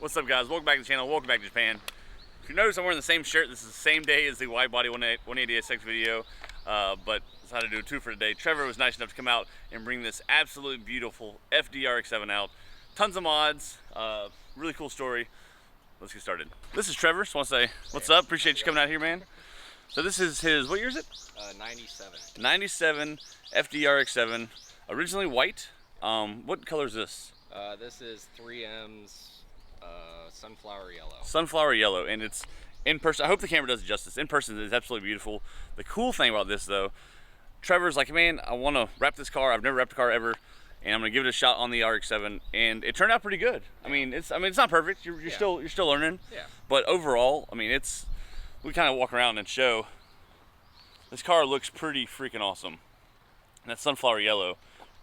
What's up, guys? Welcome back to the channel. Welcome back to Japan. If you notice, I'm wearing the same shirt. This is the same day as the wide body 180SX video, but decided to do a two for today. Trevor was nice enough to come out and bring this absolutely beautiful FD RX-7 out. Tons of mods, really cool story. Let's get started. This is Trevor. Just want to say what's up. Appreciate you coming out here, man. So this is his, what year is it? 97. 97 FD RX-7, originally white. What color is this? This is 3M's sunflower yellow. Sunflower yellow, and it's in person. I hope the camera does it justice. In person, it's absolutely beautiful. The cool thing about this, though, Trevor's like, man, I want to wrap this car. I've never wrapped a car ever, and I'm gonna give it a shot on the RX-7, and it turned out pretty good. Yeah. I mean, it's not perfect. You're still learning. Yeah. But overall, I mean, we kind of walk around and show. This car looks pretty freaking awesome. And that sunflower yellow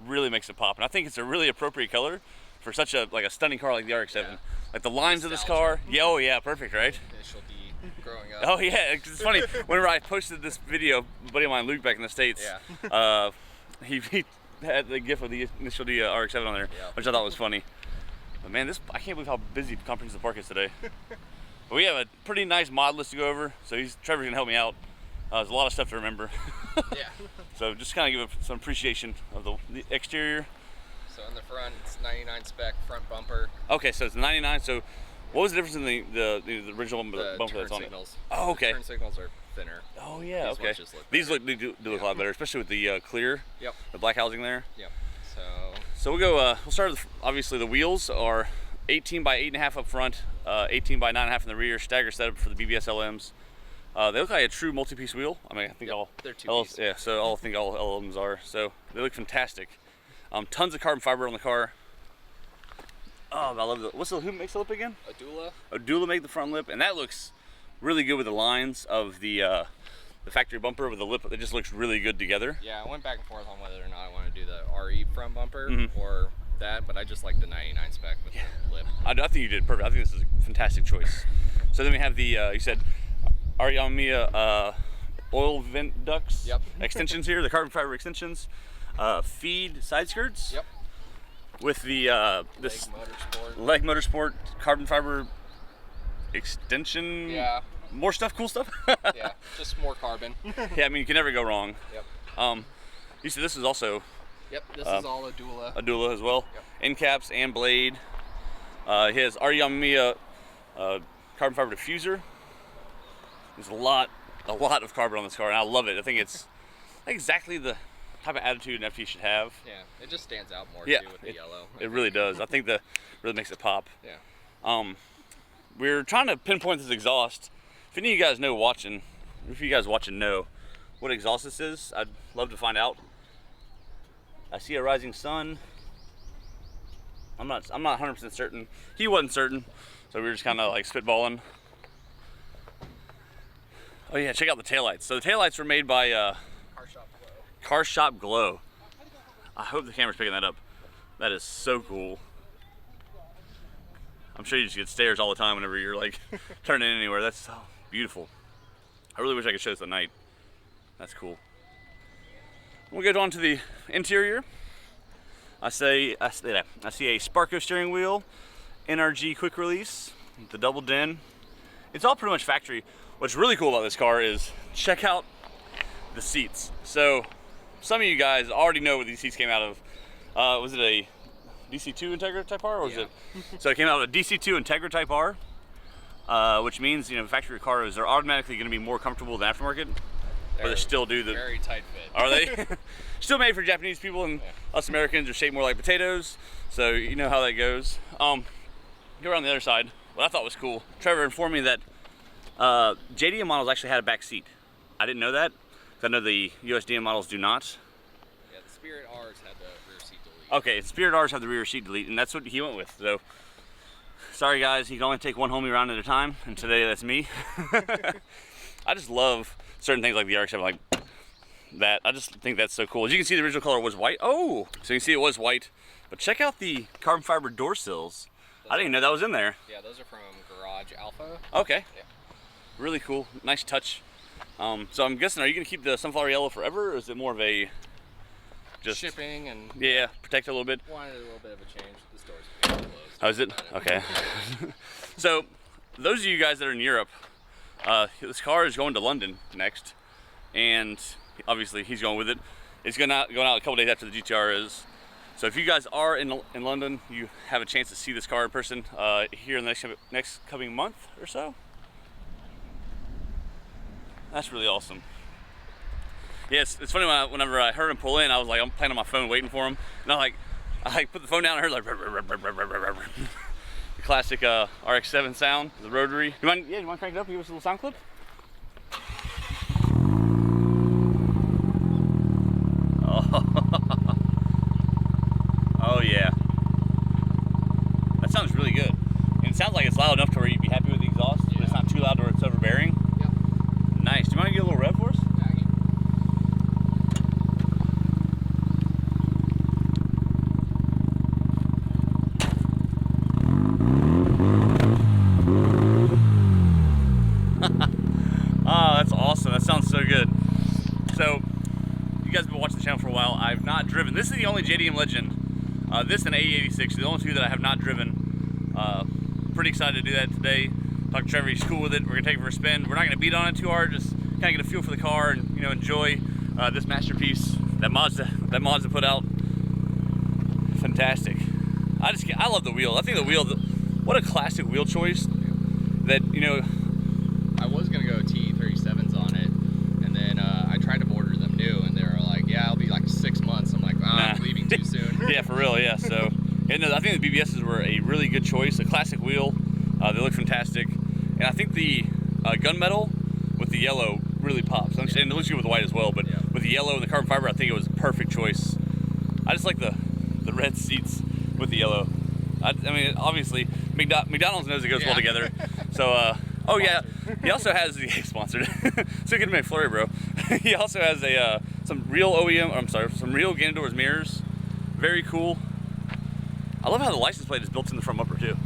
really makes it pop, and I think it's a really appropriate color for such a stunning car like the RX-7. Yeah. Like the lines of this car, yeah, oh yeah, perfect, right? Initial D growing up. Oh yeah, it's funny. Whenever I posted this video, a buddy of mine, Luke, back in the States, yeah. He had the gif of the initial D RX-7 on there, yep. Which I thought was funny. But man, I can't believe how busy Comprehensive Park is today. But we have a pretty nice mod list to go over, so Trevor's gonna help me out. There's a lot of stuff to remember. Yeah. So just kind of give some appreciation of the exterior. So in the front, it's 99 spec front bumper. Okay, so it's 99. So what was the difference in the original bumper that's on signals. It? Oh, okay. The turn signals are thinner. Oh yeah, These okay. These do look a lot better, especially with the clear. Yep. The black housing there. Yep. So we'll go. We'll start with, obviously, the wheels are 18 by 8.5 up front, 18 by 9.5 in the rear. Stagger setup for the BBS LMs. They look like a true multi-piece wheel. I mean, I think they're two-piece. Yeah, so I think all LMs are. So they look fantastic. Tons of carbon fiber on the car. Oh, I love who makes the lip again? Adula. Adula make the front lip, and that looks really good with the lines of the factory bumper with the lip. It just looks really good together. Yeah, I went back and forth on whether or not I want to do the RE front bumper or that, but I just like the 99 spec with the lip. I think you did perfect. I think this is a fantastic choice. So then we have the, you said, Ariamiya oil vent ducts, yep. Extensions here, the carbon fiber extensions, feed side skirts, yep. With the this leg motorsport carbon fiber extension. Yeah. More stuff, cool stuff. Yeah, just more carbon. Yeah, I mean you can never go wrong. Yep. You said this is also. Yep, this is all Adula. Adula as well. Yep. End caps and blade. He has Ariamiya carbon fiber diffuser. There's a lot of carbon on this car, and I love it. I think it's exactly the type of attitude an FD should have. Yeah, it just stands out more too with the yellow. It really does. I think that really makes it pop. Yeah. We're trying to pinpoint this exhaust. If any of you guys know know what exhaust this is, I'd love to find out. I see a rising sun. I'm not 100% certain. He wasn't certain, so we were just kind of like spitballing. Oh yeah, check out the taillights. So the taillights were made by Car Shop Glow. I hope the camera's picking that up. That is so cool. I'm sure you just get stares all the time whenever you're like turning anywhere. That's so beautiful. I really wish I could show this at night. That's cool. We'll get on to the interior. I see a Sparco steering wheel, NRG quick release, the double din. It's all pretty much factory. What's really cool about this car is check out the seats. So some of you guys already know what these seats came out of. Was it a DC2 Integra Type R, or was it? So it came out of a DC2 Integra Type R, which means factory cars are automatically going to be more comfortable than aftermarket. Or they still do the very tight fit. Are they? Still made for Japanese people, and us Americans are shaped more like potatoes. So you know how that goes. Go around the other side. What I thought was cool. Trevor informed me that JDM models actually had a back seat. I didn't know that. I know the USDM models do not. Yeah, the Spirit R's had the rear seat delete. Okay, Spirit R's have the rear seat delete, and that's what he went with. So, sorry guys, he can only take one homie around at a time, and today that's me. I just love certain things like the RX-7, like that. I just think that's so cool. As you can see, the original color was white. Oh, so you can see it was white. But check out the carbon fiber door sills. I didn't even know that was in there. Yeah, those are from Garage Alpha. Okay. Yeah. Really cool, nice touch. So I'm guessing, are you gonna keep the sunflower yellow forever, or is it more of a just shipping and protect it a little bit? Wanted a little bit of a change. The store's closed. Oh, is it? Okay. So, those of you guys that are in Europe, this car is going to London next, and obviously he's going with it. It's going out a couple days after the GTR is. So if you guys are in London, you have a chance to see this car in person here in the next coming month or so. That's really awesome. Yes, it's funny whenever I heard him pull in, I was like, I'm playing on my phone waiting for him, and I put the phone down and I heard like the classic RX-7 sound, the rotary. You mind cranking it up and give us a little sound clip? Oh yeah, that sounds really good. And it sounds like it's loud enough to where you'd be happy with the exhaust, but it's not too loud to where it's overbearing. Yep. Nice. Do you mind to get a little rev for us? Oh, that's awesome. That sounds so good. So, you guys have been watching the channel for a while. I've not driven. This is the only JDM Legend. This and A86, the only two that I have not driven. Pretty excited to do that today. Talk to Trevor, he's cool with it. We're gonna take it for a spin. We're not gonna beat on it too hard, just kind of get a feel for the car and enjoy this masterpiece that Mazda put out. Fantastic. I love the wheel. I think the wheel, what a classic wheel choice. That I was gonna go T37s on it, and then I tried to order them new, and they were like, "Yeah, it'll be like 6 months." I'm like, "Oh, nah. I'm leaving too soon." Yeah, for real. Yeah. So, I think the BBSs were a really good choice. A classic wheel. They look fantastic, and I think the gunmetal with the yellow really pops. And it looks good with the white as well, but with the yellow and the carbon fiber, I think it was a perfect choice. I just like the red seats with the yellow. I mean, obviously, McDonald's knows it goes well together. So, oh yeah, he also has the sponsored. So get him a flurry, bro. He also has some real some real Ganondorf's mirrors. Very cool. I love how the license plate is built in the front bumper too.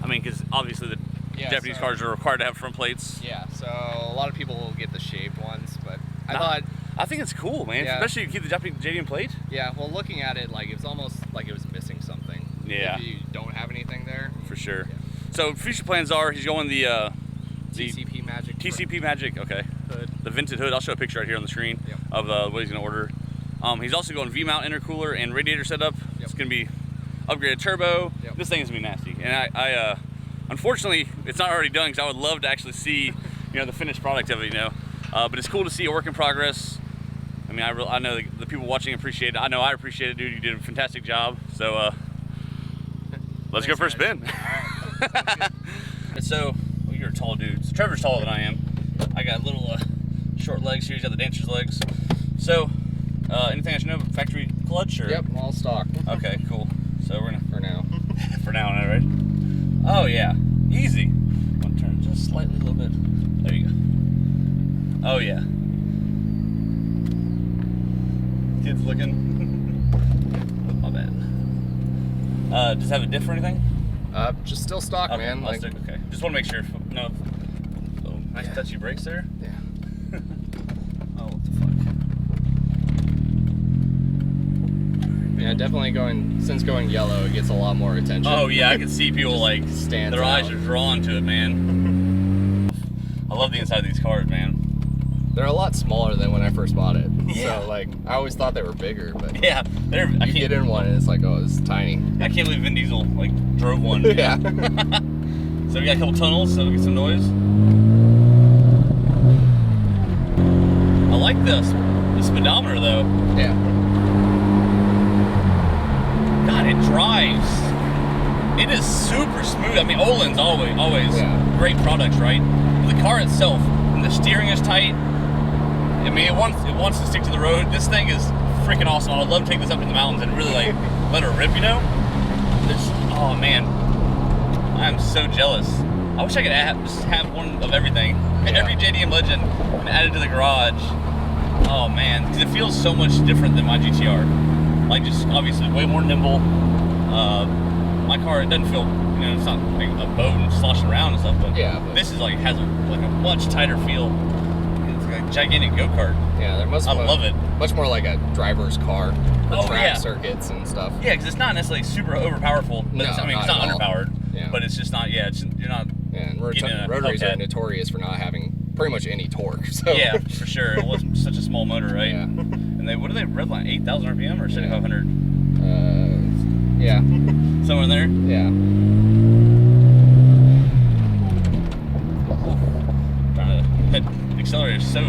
I mean, because obviously the Japanese cars are required to have front plates. Yeah, so a lot of people will get the shaped ones, but I think it's cool, man. Yeah. Especially if you keep the Japanese JDM plate. Yeah, well, looking at it, like it's almost like it was missing something. Yeah. If you don't have anything there. For sure. Yeah. So future plans are he's going the TCP Magic. TCP Magic, okay. Hood. The vented hood. I'll show a picture right here on the screen of what he's going to order. He's also going V-mount intercooler and radiator setup. It's going to be upgraded turbo. This thing is going to be nasty. And I unfortunately, it's not already done because I would love to actually see, the finished product of it, But it's cool to see a work in progress. I mean, I know the people watching appreciate it. I know I appreciate it, dude. You did a fantastic job. So, let's go for a spin. All right. So, you're a tall dude. So Trevor's taller than I am. I got little short legs here. He's got the dancer's legs. So, anything I should know about factory clutch? Or? Yep, all stock. Okay, cool. So we're gonna for now. For now, right? Oh yeah, easy. I'm gonna turn just slightly a little bit. There you go. Oh yeah. Kids looking. My bad. Does it have a diff or anything? Just still stock, okay, man. Like, okay. Just want to make sure. No. Oh, nice touchy brakes there. Yeah. Oh, what the fuck? Yeah, definitely since going yellow, it gets a lot more attention. Oh yeah, I can see people like their eyes are drawn to it, man. I love the inside of these cars, man. They're a lot smaller than when I first bought it. Yeah. So like, I always thought they were bigger, but yeah, you get in one and it's like, oh, it's tiny. I can't believe Vin Diesel like drove one. Yeah. So we got a couple tunnels, so we get some noise. I like the speedometer though. Yeah. God, it drives. It is super smooth. I mean, Olin's always great products, right? But the car itself, and the steering is tight. I mean, it wants to stick to the road. This thing is freaking awesome. I'd love to take this up in the mountains and really like let her rip, Oh man, I am so jealous. I wish I could just have one of everything. Every JDM Legend and add it to the garage. Oh man, because it feels so much different than my GTR. Like just obviously way more nimble. My car, it doesn't feel, it's not like a boat and sloshing around and stuff, but this is like has a much tighter feel. It's a gigantic go-kart. Yeah, they're I love it. Much more like a driver's car for track yeah. circuits and stuff. Yeah, because it's not necessarily super overpowerful. But No, I mean, it's not not at all. underpowered. Yeah. But it's just not. Yeah, you're not. Yeah, and getting a road races are Hellcat. notorious for not having pretty much any torque. So. Yeah, for sure. It wasn't such a small motor, right? Yeah. And what do they redline? 8,000 RPM or 7,500? Yeah. Somewhere in there. Yeah. That accelerator is so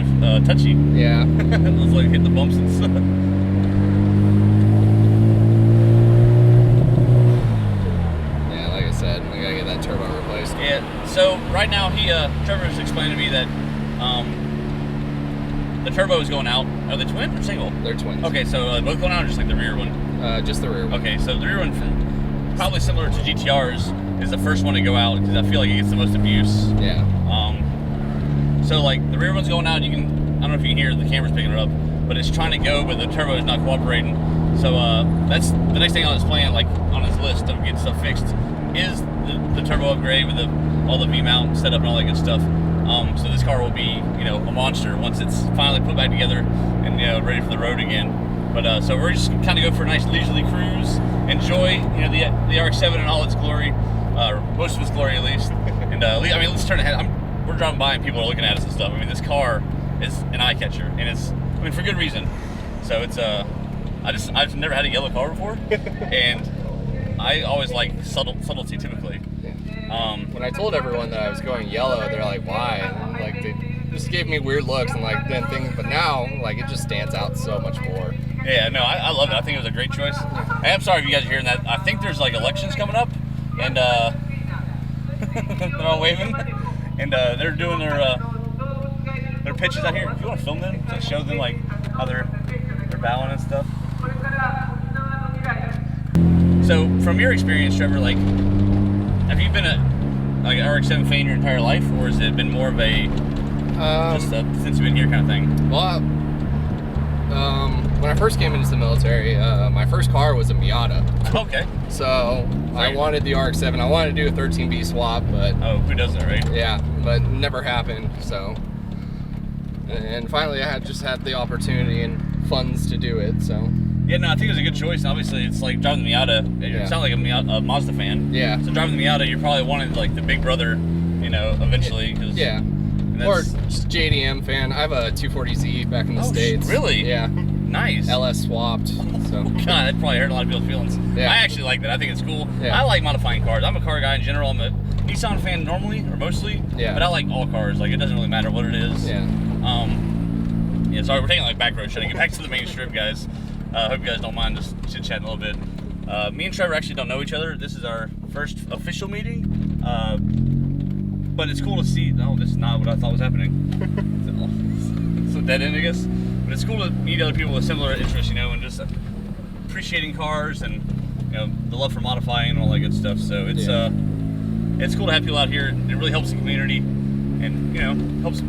touchy. Yeah. It's like hit the bumps and stuff. Yeah, like I said, I gotta get that turbo replaced. Yeah. So right now, Trevor's explained to me that the turbo is going out. Are they twin or single? They're twins. Okay, so both going out, or just like the rear one? Just the rear one. Okay, so the rear one, probably similar to GTR's, is the first one to go out because I feel like it gets the most abuse. Yeah. So like the rear one's going out, I don't know if you can hear, the camera's picking it up, but it's trying to go, but the turbo is not cooperating. So that's the next thing on his plan, like on his list of getting stuff fixed, is the turbo upgrade with all the V-mount setup and all that good stuff. So this car will be, a monster once it's finally put back together and ready for the road again. But so we're just kind of go for a nice leisurely cruise, enjoy the RX-7 in all its glory, most of its glory at least. And let's turn ahead. We're driving by and people are looking at us and stuff. I mean, this car is an eye catcher, and it's for good reason. So it's I've never had a yellow car before, and I always like subtlety typically. When I told everyone that I was going yellow, they're like, "Why?" And like they just gave me weird looks and like didn't think. But now, like it just stands out so much more. Yeah, no, I love it. I think it was a great choice. I am sorry if you guys are hearing that. I think there's like elections coming up, and they're all waving, and they're doing their pitches out here. If you want to film them, to show them like how they're bowing and stuff. So, from your experience, Trevor, like, have you been an RX-7 fan your entire life, or has it been more of a since you've been here kind of thing? Well, when I first came into the military, my first car was a Miata. Okay. So I wanted the RX-7. I wanted to do a 13B swap, but oh, who doesn't, right? Yeah, but it never happened. So, and finally, I just had the opportunity and funds to do it. So. Yeah, no, I think it was a good choice. And obviously, it's like driving the Miata. You sound like a Mazda fan. Yeah. So driving the Miata, you're probably wanted like the big brother, eventually. Cause, yeah. Or just JDM fan. I have a 240Z back in the States. Really? Yeah. Nice. LS swapped. So. God, that probably hurt a lot of people's feelings. Yeah. I actually like that. I think it's cool. Yeah. I like modifying cars. I'm a car guy in general. I'm a Nissan fan normally or mostly. Yeah. But I like all cars. Like it doesn't really matter what it is. Yeah. Yeah. Sorry, we're taking like back road. Trying to get back to the main strip, guys. Hope you guys don't mind just chit-chatting a little bit. Me and Trevor actually don't know each other. This is our first official meeting. But it's cool to see. No, this is not what I thought was happening. It's a dead end, I guess. But it's cool to meet other people with similar interests, and just appreciating cars and the love for modifying and all that good stuff. So it's cool to have people out here. It really helps the community, and helps.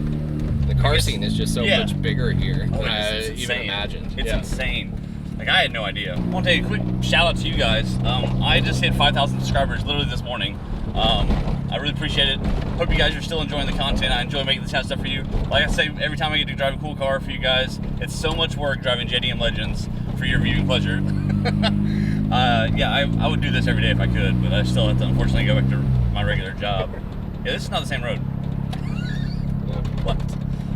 The car scene is just so much bigger here than I even imagined. It's insane. Like, I had no idea. I want to take a quick shout out to you guys. I just hit 5,000 subscribers literally this morning. I really appreciate it. Hope you guys are still enjoying the content. I enjoy making this kind of stuff for you. Like I say, every time I get to drive a cool car for you guys, it's so much work driving JDM Legends for your viewing pleasure. I would do this every day if I could, but I still have to unfortunately go back to my regular job. Yeah, this is not the same road. What?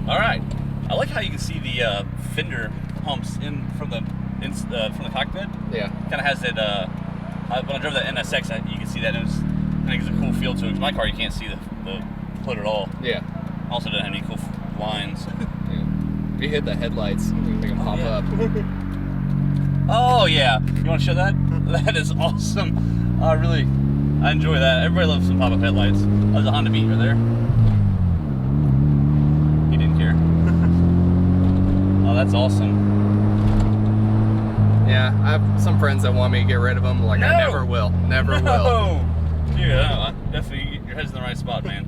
All right. I like how you can see the fender humps from the cockpit. Yeah. Kind of has that. When I drove that NSX, you can see that. And it kind of gives a cool feel to it. 'Cause my car, you can't see the hood at all. Yeah. Also, doesn't have any cool lines. Yeah. If you hit the headlights, you can make them pop up. Oh yeah. You want to show that? That is awesome. I enjoy that. Everybody loves some pop-up headlights. There's a Honda Beat right there. He didn't care. Oh, that's awesome. Yeah, I have some friends that want me to get rid of them. Like, No! I never will. Never will. Dude, definitely your head's in the right spot, man.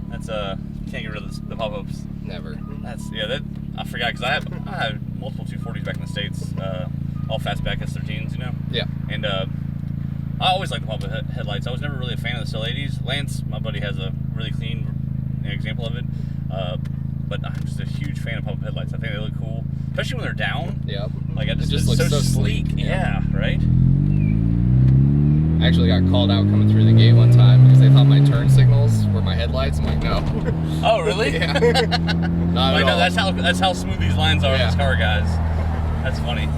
That's can't get rid of the pop-ups. Never. I forgot because I had multiple 240s back in the States, all fastback S13s, Yeah. And I always liked the pop-up headlights. I was never really a fan of the Cell 80s. Lance, my buddy, has a really clean example of it. But I'm just a huge fan of especially when they're down. Yep. Like it just it's looks so so sleek. sleek. Yeah, right. I actually got called out coming through the gate one time because they thought my turn signals were my headlights. I'm like, no. Oh, really? Yeah. Not Like, at no, all. that's how smooth these lines are in Yeah. this car, guys. That's funny.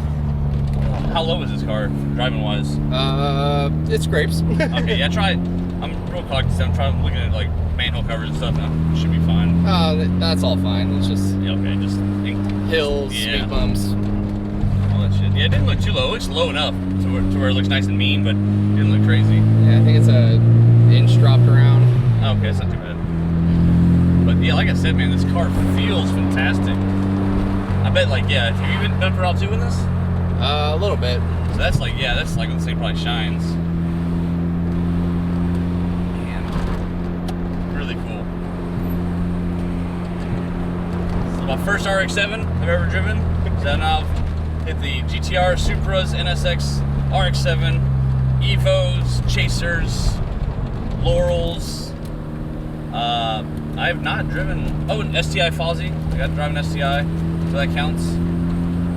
How low is this car, driving wise? It scrapes. Okay, yeah, try it. I'm real cautious. I'm looking at like manhole covers and stuff, and it should be fine. That's all fine. It's just Yeah, okay, just hills, Yeah. speed bumps. all that shit. Yeah, it didn't look too low. It looks low enough to where it looks nice and mean, but it didn't look crazy. Yeah, I think it's a inch dropped around. Oh, okay, that's not too bad. But yeah, like I said, man, this car feels fantastic. I bet, like, yeah, have you even done for all two in this? A little bit. So that's like, yeah, that's like, let's say, probably shines. Man, really cool. This is my first RX-7 I've ever driven. So now I've hit the GTR, Supras, NSX, RX-7, Evos, Chasers, Laurels. I have not driven, oh, an STI Fozzie. I got to drive an STI, so that counts.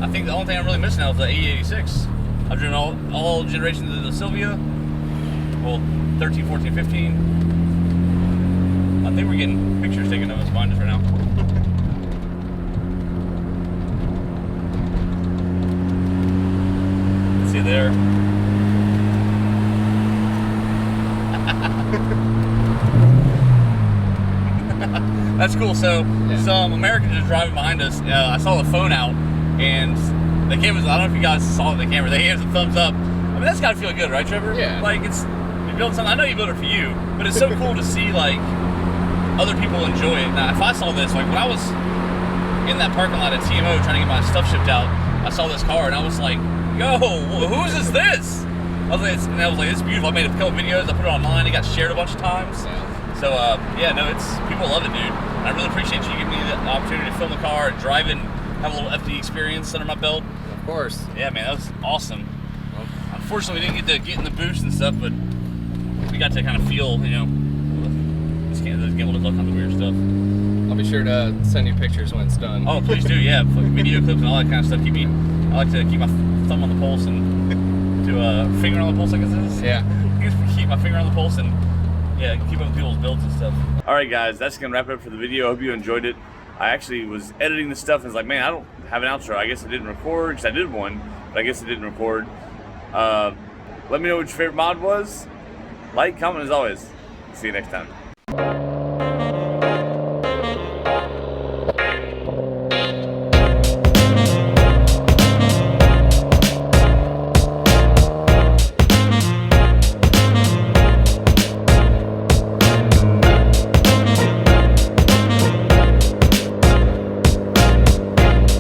I think the only thing I'm really missing now is the E86. I've driven all generations of the Silvia. Well, 13, 14, 15. I think we're getting pictures taken of us behind us right now. See you there. That's cool. So some Americans are driving behind us. I saw the phone out, and they gave us, I don't know if you guys saw it in the camera, they gave us a thumbs up. I mean, that's gotta feel good, right, Trevor? Yeah. Like, you're building something, I know you built it for you, but it's so cool to see, like, other people enjoy it. Now, if I saw this, like, when I was in that parking lot at TMO trying to get my stuff shipped out, I saw this car, and I was like, yo, whose is this? I was like, it's beautiful. I made a couple videos, I put it online, it got shared a bunch of times. Yeah. So, yeah, no, people love it, dude. And I really appreciate you giving me the opportunity to film the car and drive it and have a little FD experience under my belt. Of course. Yeah, man, that was awesome. Well, unfortunately, we didn't get to get in the boost and stuff, but we got to kind of feel, you know, just get able to look on the weird stuff. I'll be sure to send you pictures when it's done. Oh, please do, yeah. Video clips and all that kind of stuff. I like to keep my thumb on the pulse and do a finger on the pulse, I guess it is. Yeah. Keep my finger on the pulse and yeah, keep up with people's builds and stuff. All right, guys, that's gonna wrap it up for the video. I hope you enjoyed it. I actually was editing this stuff and was like, man, I don't have an outro. I guess I didn't record, because I did one, but I guess I didn't record. Let me know what your favorite mod was. Like, comment as always. See you next time.